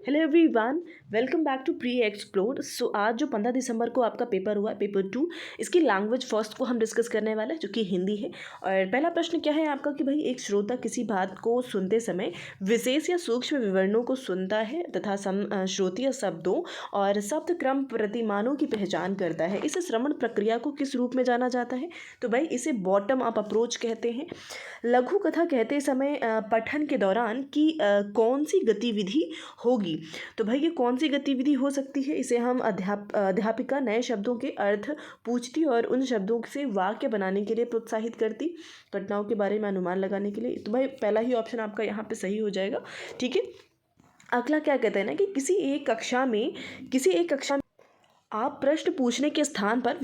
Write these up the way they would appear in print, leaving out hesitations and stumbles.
Hello everyone, welcome back to pre explored. So आज जो 15 दिसंबर को आपका पेपर हुआ है, पेपर 2, इसकी लैंग्वेज फर्स्ट को हम डिस्कस करने वाले हैं, जो कि हिंदी है। और पहला प्रश्न क्या है आपका कि भाई एक श्रोता किसी बात को सुनते समय विशेष या सूक्ष्म विवरणों को सुनता है तथा श्रोतीय शब्दों और शब्द क्रम प्रतिमानों की पहचान करता है। इस श्रवण प्रक्रिया को किस रूप में जाना जाता है? तो भाई इसे बॉटम अप अप्रोच कहते हैं। लघु कथा कहते समय पठन के दौरान की कौन सी गतिविधि होगी? तो भाई ये कौन सी गतिविधि हो सकती है? इसे हम अध्यापिका नए शब्दों के अर्थ पूछती और उन शब्दों से वाक्य बनाने के लिए प्रोत्साहित करती, घटनाओं के बारे में अनुमान लगाने के लिए। तो भाई पहला ही ऑप्शन आपका यहाँ पे सही हो जाएगा। ठीक है, अगला क्या कहते हैं ना कि किसी एक कक्षा में आप प्रश्न पूछने के स्थान पर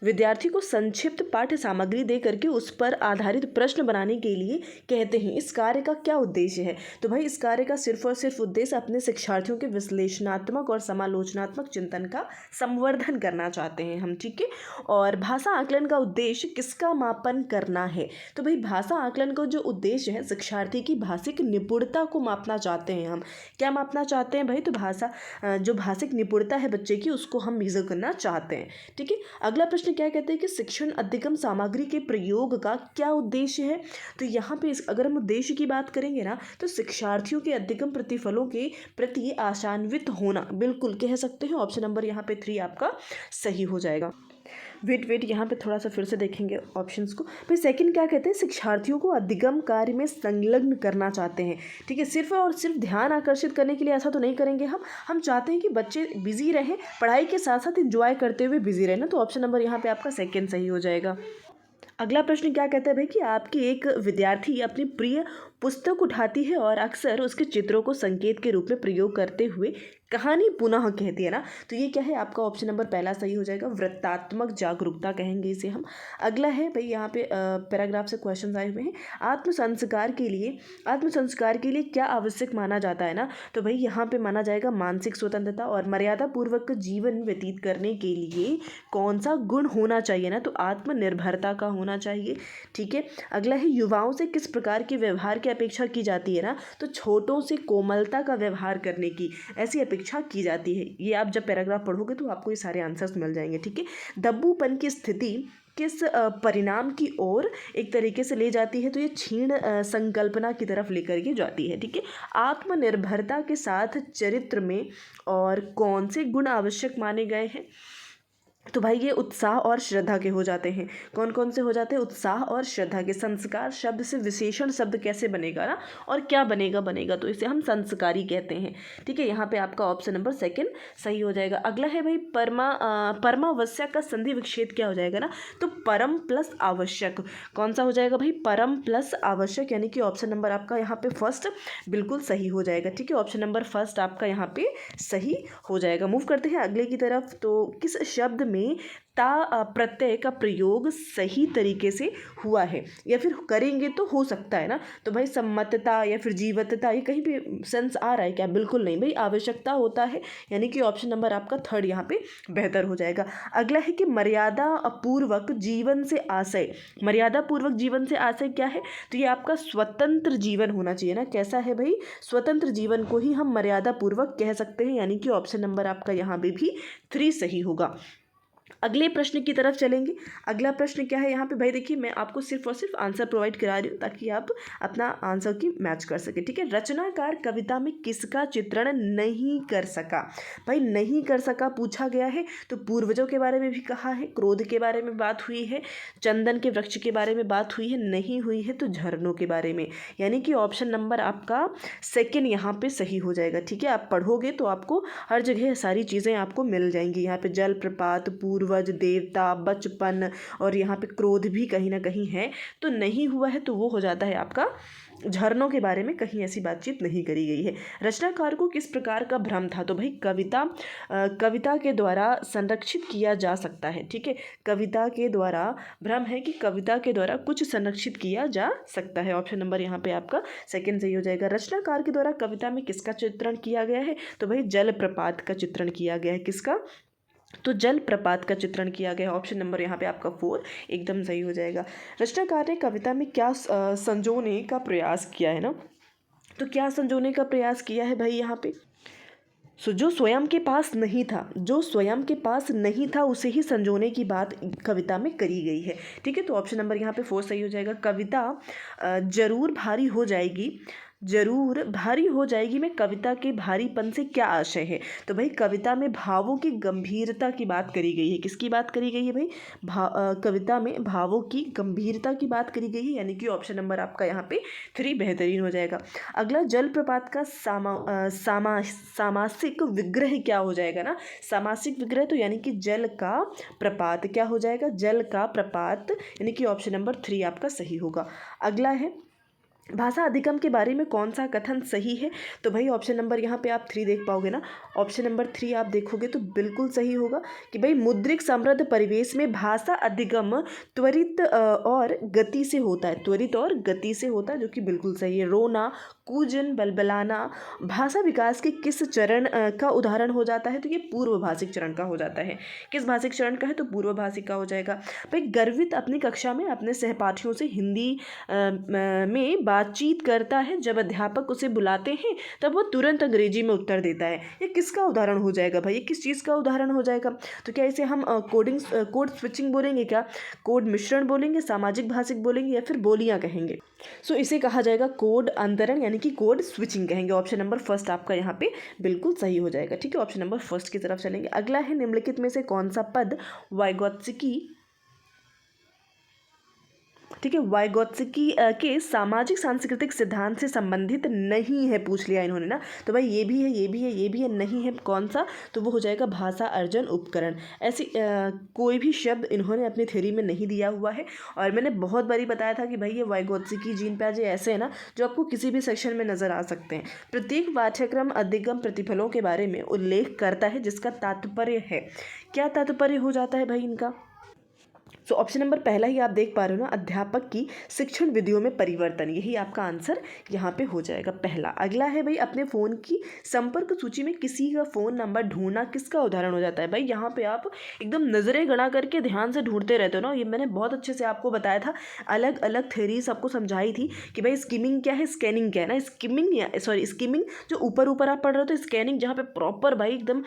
विद्यार्थी को संक्षिप्त पाठ्य सामग्री दे करके उस पर आधारित प्रश्न बनाने के लिए कहते हैं। इस कार्य का क्या उद्देश्य है? तो भाई इस कार्य का सिर्फ और सिर्फ उद्देश्य अपने शिक्षार्थियों के विश्लेषणात्मक और समालोचनात्मक चिंतन का संवर्धन करना चाहते हैं हम। ठीक है, और भाषा आकलन का उद्देश्य किसका मापन करना है? तो भाई भाषा आकलन का जो उद्देश्य है, शिक्षार्थी की भाषिक निपुणता को मापना चाहते हैं हम। क्या मापना चाहते हैं भाई? तो जो भाषिक निपुणता है बच्चे की, उसको हम मेजर करना चाहते हैं। ठीक है, अगला प्रश्न क्या कहते हैं कि शिक्षण अधिगम सामग्री के प्रयोग का क्या उद्देश्य है? तो यहाँ पे अगर हम उद्देश्य की बात करेंगे ना, तो शिक्षार्थियों के अधिगम प्रतिफलों के प्रति आशान्वित होना, बिल्कुल कह सकते हैं। ऑप्शन नंबर यहाँ पे 3 आपका सही हो जाएगा। वेट यहाँ पे थोड़ा सा फिर से देखेंगे ऑप्शंस को। फिर सेकंड क्या कहते हैं, शिक्षार्थियों को अधिगम कार्य में संलग्न करना चाहते हैं। ठीक है, सिर्फ और सिर्फ ध्यान आकर्षित करने के लिए ऐसा तो नहीं करेंगे हम चाहते हैं कि बच्चे बिजी रहें, पढ़ाई के साथ साथ इंजॉय करते हुए बिजी रहें ना। तो ऑप्शन नंबर यहाँ पे आपका सेकंड सही हो जाएगा। अगला प्रश्न क्या कहता है भाई कि आपकी एक विद्यार्थी अपनी प्रिय पुस्तक उठाती है और अक्सर उसके चित्रों को संकेत के रूप में प्रयोग करते हुए कहानी पुनः कहती है ना। तो ये क्या है आपका? ऑप्शन नंबर पहला सही हो जाएगा। वृत्तात्मक जागरूकता कहेंगे इसे हम। अगला है भाई, यहाँ पे पैराग्राफ से क्वेश्चन आए हुए हैं। आत्मसंस्कार के लिए क्या आवश्यक माना जाता है ना? तो भाई यहाँ पे माना जाएगा मानसिक स्वतंत्रता। और मर्यादा पूर्वक जीवन व्यतीत करने के लिए कौन सा गुण होना चाहिए ना? तो आत्मनिर्भरता का होना चाहिए। ठीक है, अगला है युवाओं से किस प्रकार के व्यवहार की अपेक्षा की जाती है ना? तो छोटों से कोमलता का व्यवहार करने की ऐसी अपेक्षा की जाती है। ये आप जब पैराग्राफ पढ़ोगे तो आपको ये सारे आंसर्स मिल जाएंगे। ठीक है, दब्बूपन की स्थिति किस परिणाम की ओर एक तरीके से ले जाती है? तो ये क्षीण संकल्पना की तरफ लेकर के जाती है। ठीक है, आत्मनिर्भरता के साथ चरित्र में और कौन से गुण आवश्यक माने गए हैं? तो भाई ये उत्साह और श्रद्धा के हो जाते हैं। कौन कौन से हो जाते हैं? उत्साह और श्रद्धा के। संस्कार शब्द से विशेषण शब्द कैसे बनेगा ना, और क्या बनेगा? तो इसे हम संस्कारी कहते हैं। ठीक है, यहाँ पे आपका ऑप्शन नंबर सेकंड सही हो जाएगा। अगला है भाई परमावश्यक का संधि विच्छेद क्या हो जाएगा ना? तो परम प्लस आवश्यक। कौन सा हो जाएगा भाई? परम प्लस आवश्यक, यानी कि ऑप्शन नंबर आपका यहाँ पे फर्स्ट बिल्कुल सही हो जाएगा। ठीक है, ऑप्शन नंबर फर्स्ट आपका यहाँ पे सही हो जाएगा। मूव करते हैं अगले की तरफ। तो किस शब्द में ता प्रत्यय का प्रयोग सही तरीके से हुआ है या फिर करेंगे तो हो सकता है ना? तो भाई सम्मतता या फिर जीवतता, ये कहीं पे सेंस आ रहा है क्या? बिल्कुल नहीं भाई, आवश्यकता होता है, यानी कि ऑप्शन नंबर आपका थर्ड यहाँ पे बेहतर हो जाएगा। अगला है कि मर्यादा पूर्वक जीवन से आशय क्या है? तो ये आपका स्वतंत्र जीवन होना चाहिए ना। कैसा है भाई? स्वतंत्र जीवन को ही हम मर्यादा पूर्वक कह सकते हैं, यानी कि ऑप्शन नंबर आपका यहाँ पे भी 3 सही होगा। अगले प्रश्न की तरफ चलेंगे। अगला प्रश्न क्या है यहाँ पे भाई? देखिए, मैं आपको सिर्फ और सिर्फ आंसर प्रोवाइड करा रही हूँ ताकि आप अपना आंसर की मैच कर सके। ठीक है, रचनाकार कविता में किसका चित्रण नहीं कर सका? भाई नहीं कर सका पूछा गया है, तो पूर्वजों के बारे में भी कहा है, क्रोध के बारे में बात हुई है, चंदन के वृक्ष के बारे में बात हुई है, नहीं हुई है तो झरनों के बारे में, यानी कि ऑप्शन नंबर आपका सेकेंड यहाँ पे सही हो जाएगा। ठीक है, आप पढ़ोगे तो आपको हर जगह सारी चीज़ें आपको मिल जाएंगी। यहाँ पे जल प्रपात, पूर्वज, देवता, बचपन और यहाँ पे क्रोध भी कहीं ना कहीं है। तो नहीं हुआ है तो वो हो जाता है आपका झरनों के बारे में, कहीं ऐसी बातचीत नहीं करी गई है। रचनाकार को किस प्रकार का भ्रम था? तो भाई कविता के द्वारा संरक्षित किया जा सकता है। ठीक है, कविता के द्वारा भ्रम है कि कविता के द्वारा कुछ संरक्षित किया जा सकता है। ऑप्शन नंबर यहाँ पे आपका सेकंड सही हो जाएगा। रचनाकार के द्वारा कविता में किसका चित्रण किया गया है? तो भाई जलप्रपात का चित्रण किया गया है। किसका? तो जलप्रपात का चित्रण किया गया। ऑप्शन नंबर यहाँ पे आपका 4 एकदम सही हो जाएगा। रचनाकार ने कविता में क्या संजोने का प्रयास किया है ना? तो क्या संजोने का प्रयास किया है भाई यहाँ पे? जो स्वयं के पास नहीं था, जो स्वयं के पास नहीं था उसे ही संजोने की बात कविता में करी गई है। ठीक है, तो ऑप्शन नंबर यहाँ पे 4 सही हो जाएगा। कविता जरूर भारी हो जाएगी, जरूर भारी हो जाएगी में कविता के भारीपन से क्या आशय है? तो भाई कविता में भावों की गंभीरता की बात करी गई है। किसकी बात करी गई है भाई? कविता में भावों की गंभीरता की बात करी गई है, यानी कि ऑप्शन नंबर आपका यहाँ पे 3 बेहतरीन हो जाएगा। अगला, जलप्रपात का सामासिक विग्रह क्या हो जाएगा ना? सामासिक विग्रह तो यानी कि जल का प्रपात क्या हो जाएगा? जल का प्रपात, यानी कि ऑप्शन नंबर 3 आपका सही होगा। अगला है, भाषा अधिगम के बारे में कौन सा कथन सही है? तो भाई ऑप्शन नंबर यहाँ पे आप 3 देख पाओगे ना, ऑप्शन नंबर 3 आप देखोगे तो बिल्कुल सही होगा कि भाई मुद्रिक समृद्ध परिवेश में भाषा अधिगम त्वरित और गति से होता है, त्वरित और गति से होता है, जो कि बिल्कुल सही है। रोना, कूजन, बलबलाना भाषा विकास के किस चरण का उदाहरण हो जाता है? तो ये पूर्व भाषिक चरण का हो जाता है। किस भाषिक चरण का है? तो पूर्व भाषिक का हो जाएगा। भाई गर्वित अपनी कक्षा में अपने सहपाठियों से हिंदी में बातचीत करता है, जब अध्यापक उसे बुलाते हैं तब वो तुरंत अंग्रेजी में उत्तर देता है। ये किसका उदाहरण हो जाएगा भाई? ये किस चीज़ का उदाहरण हो जाएगा? तो क्या इसे हम कोड स्विचिंग बोलेंगे, क्या कोड मिश्रण बोलेंगे, सामाजिक भाषिक बोलेंगे, या फिर बोलियां कहेंगे? सो इसे कहा जाएगा कोड अंतरण, यानी कि कोड स्विचिंग कहेंगे। ऑप्शन नंबर फर्स्ट आपका यहाँ पे बिल्कुल सही हो जाएगा। ठीक है, ऑप्शन नंबर फर्स्ट की तरफ चलेंगे। अगला है, निम्नलिखित में से कौन सा पद वाइगोत्स्की, ठीक है, वाइगोत्स्की के सामाजिक सांस्कृतिक सिद्धांत से संबंधित नहीं है? पूछ लिया इन्होंने ना, तो भाई ये भी है, ये भी है, ये भी है, नहीं है कौन सा? तो वो हो जाएगा भाषा अर्जन उपकरण। ऐसी कोई भी शब्द इन्होंने अपनी थ्योरी में नहीं दिया हुआ है। और मैंने बहुत बारी बताया था कि भाई ये वाइगोत्स्की, जीन पियाजे ऐसे है ना जो आपको किसी भी सेक्शन में नज़र आ सकते हैं। प्रत्येक पाठ्यक्रम अधिगम प्रतिफलों के बारे में उल्लेख करता है, जिसका तात्पर्य है, क्या तात्पर्य हो जाता है भाई इनका? सो ऑप्शन नंबर पहला ही आप देख पा रहे हो ना, अध्यापक की शिक्षण विधियों में परिवर्तन, यही आपका आंसर यहाँ पे हो जाएगा पहला। अगला है भाई, अपने फ़ोन की संपर्क सूची में किसी का फ़ोन नंबर ढूंढना किसका उदाहरण हो जाता है? भाई यहाँ पे आप एकदम नज़रें गड़ा करके ध्यान से ढूंढते रहते हो ना, ये मैंने बहुत अच्छे से आपको बताया था, अलग अलग थ्योरीज आपको समझाई थी कि भाई स्किमिंग क्या है, स्कैनिंग क्या है ना। स्किमिंग जो ऊपर ऊपर आप पढ़ रहे हो, तो स्कैनिंग जहाँ पे प्रॉपर भाई एकदम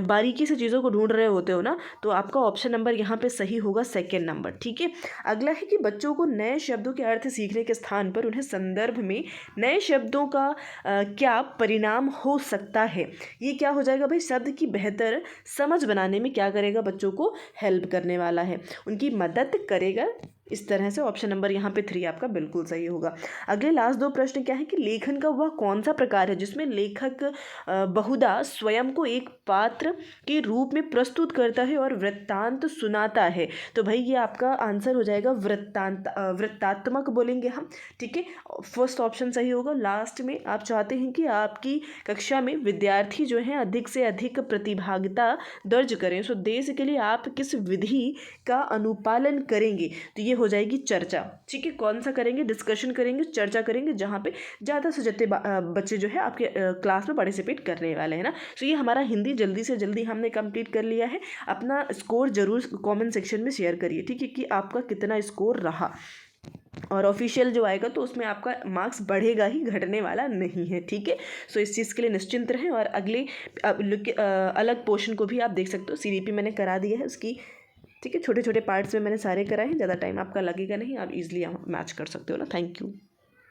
बारीकी से चीज़ों को ढूंढ रहे होते हो ना, तो आपका ऑप्शन नंबर यहाँ पे सही होगा, सेकेंड नंबर। ठीक है, अगला है कि बच्चों को नए शब्दों के अर्थ सीखने के स्थान पर उन्हें संदर्भ में नए शब्दों का क्या परिणाम हो सकता है? ये क्या हो जाएगा भाई? शब्द की बेहतर समझ बनाने में क्या करेगा? बच्चों को हेल्प करने वाला है, उनकी मदद करेगा। इस तरह से ऑप्शन नंबर यहाँ पे 3 आपका बिल्कुल सही होगा। अगले लास्ट 2 प्रश्न क्या है कि लेखन का वह कौन सा प्रकार है जिसमें लेखक बहुधा स्वयं को एक पात्र के रूप में प्रस्तुत करता है और वृत्तांत सुनाता है? तो भाई ये आपका आंसर हो जाएगा वृत्तात्मक बोलेंगे हम। ठीक है, फर्स्ट ऑप्शन सही होगा। लास्ट में आप चाहते हैं कि आपकी कक्षा में विद्यार्थी जो हैं अधिक से अधिक प्रतिभागिता दर्ज करें, सो देश के लिए आप किस विधि का अनुपालन करेंगे? तो ये हो जाएगी चर्चा। ठीक है, कौन सा करेंगे? डिस्कशन करेंगे, चर्चा करेंगे, जहाँ पे ज़्यादा से ज़्यादा बच्चे जो है आपके क्लास में पार्टिसिपेट करने वाले हैं ना। तो ये हमारा हिंदी जल्दी से जल्दी हमने कंप्लीट कर लिया है। अपना स्कोर जरूर कमेंट सेक्शन में शेयर करिए, ठीक है, कि आपका कितना स्कोर रहा। और ऑफिशियल जो आएगा तो उसमें आपका मार्क्स बढ़ेगा ही, घटने वाला नहीं है। ठीक है, सो इस चीज़ के लिए निश्चिंत रहें। और अगले अलग पोर्शन को भी आप देख सकते हो, सीरीपी मैंने करा दिया है उसकी। ठीक है, छोटे छोटे पार्ट्स में मैंने सारे कराए हैं, ज़्यादा टाइम आपका लगेगा नहीं, आप इजीली मैच कर सकते हो ना। Thank you.